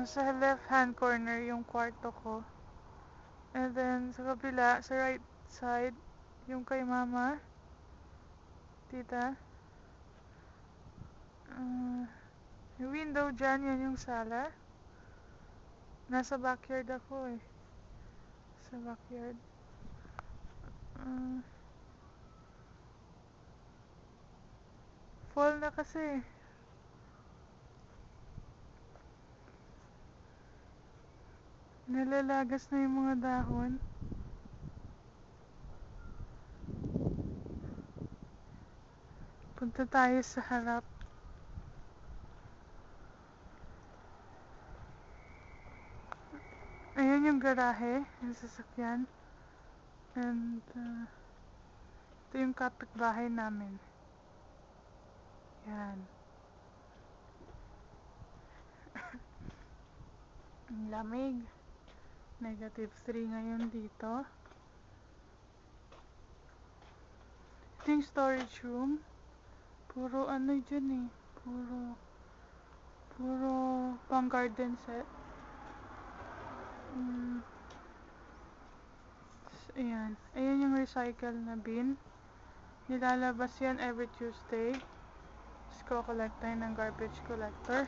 Nasa left hand corner yung kwarto ko. And then sa kabila, sa right side, yung kay mama, tita. Yung window dyan, yan yung sala. Nasa backyard ako eh. Sa backyard. Fall na kasi. Nalalagas na yung mga dahon. Punta tayo sa harap. Ayan yung garahe, yung sasakyan. And ito yung kapitbahay namin. Yan. Ang lamig. -3 ngayon dito. Ito yung storage room. Puro ano dyan eh. Puro pang garden set. Ayan. Ayan yung recycle na bin. Nilalabas yan every Tuesday. Tapos ko-collect tayo ng garbage collector.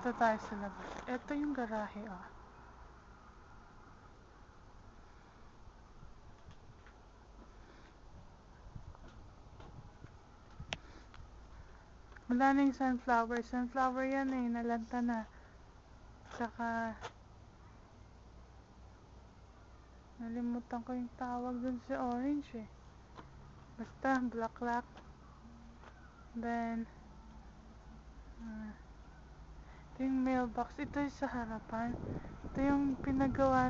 Ito tayo sa labas. Ito yung garahe oh. Wala na yung sunflower. Sunflower yan eh. Nalanta na. Tsaka nalimutan ko yung tawag dun sa orange eh. Basta bulaklak. Then ito yung mailbox. Ito yung sa harapan. Ito yung pinagawa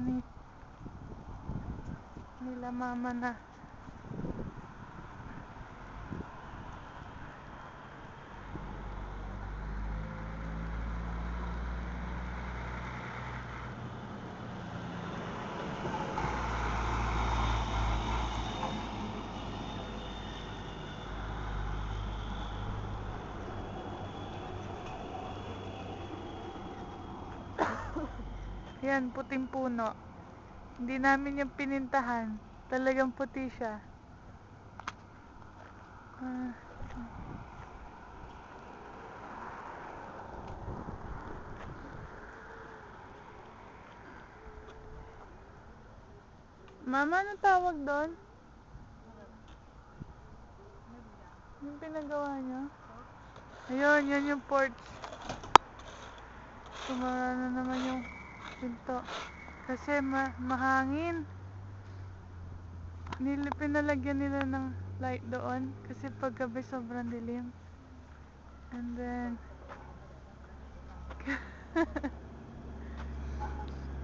nila mama na. Yan, puting puno. Hindi namin yung pinintahan. Talagang puti siya. Mama, anong tawag doon? Yung pinagawa niyo? Ayun, yan yung porch. Sumara na naman yung pinto. Kasi mahangin. Pinalagyan nila ng light doon. Kasi paggabi sobrang dilim. And then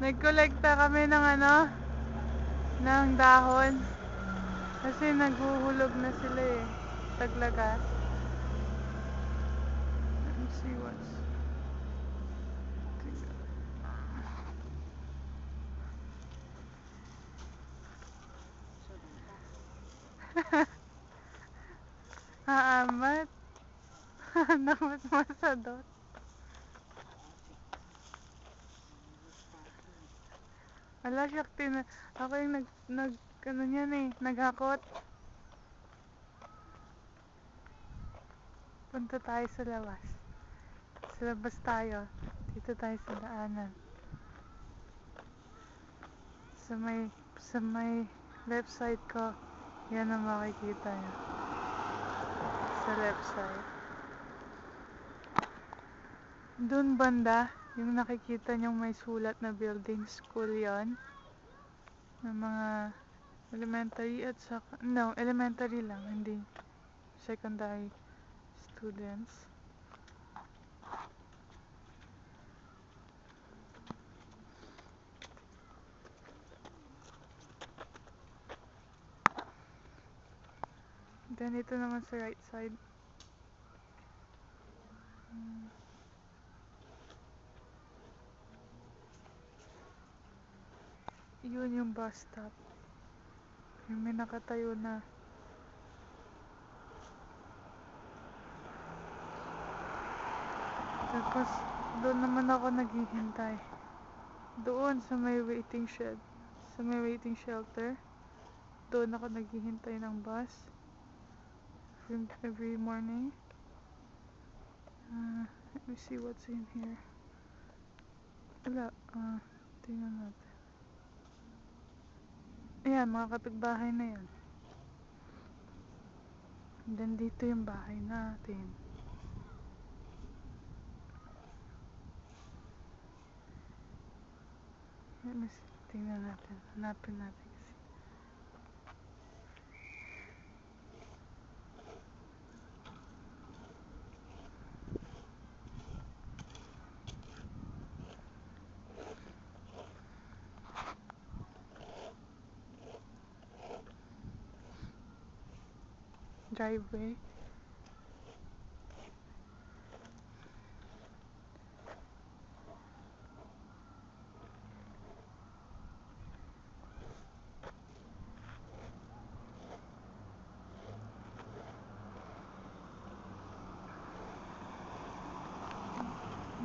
nagkolekta kami ng ng dahon. Kasi naghuhulog na sila eh. Taglagas. Let's see what's Haamat. Namasmasadot. Wala siya, ako yung naghakot. Punta tayo sa labas. Sa labas tayo. Dito tayo sa daanan. Sa may left side ko, yan ang makikita nyo. Sa left side. Doon banda, yung nakikita nyong may sulat na building, school yon. Ng mga elementary at elementary lang, hindi secondary students. Then ito naman sa right side. Yun yung bus stop. Yung may nakatayo na Tapos, doon naman ako naghihintay. Doon sa may waiting shed. Sa may waiting shelter. Doon ako naghihintay ng bus. Every morning. Let me see what's in here. Wala. Tingnan natin. Ayan, mga kapitbahay na yan. And then, dito yung bahay natin. Let me see. Tingnan natin. Hanapin natin kasi. Driveway.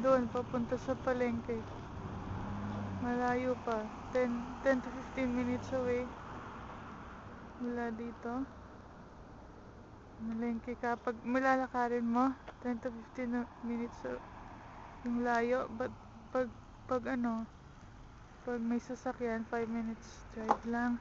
Doon, papunta sa palengke. Malayo pa. 10 to 15 minutes away. Mula dito. Malengke ka. Pag malalakarin mo, 10 to 15 minutes yung layo. But pag may sasakyan, 5 minutes drive lang.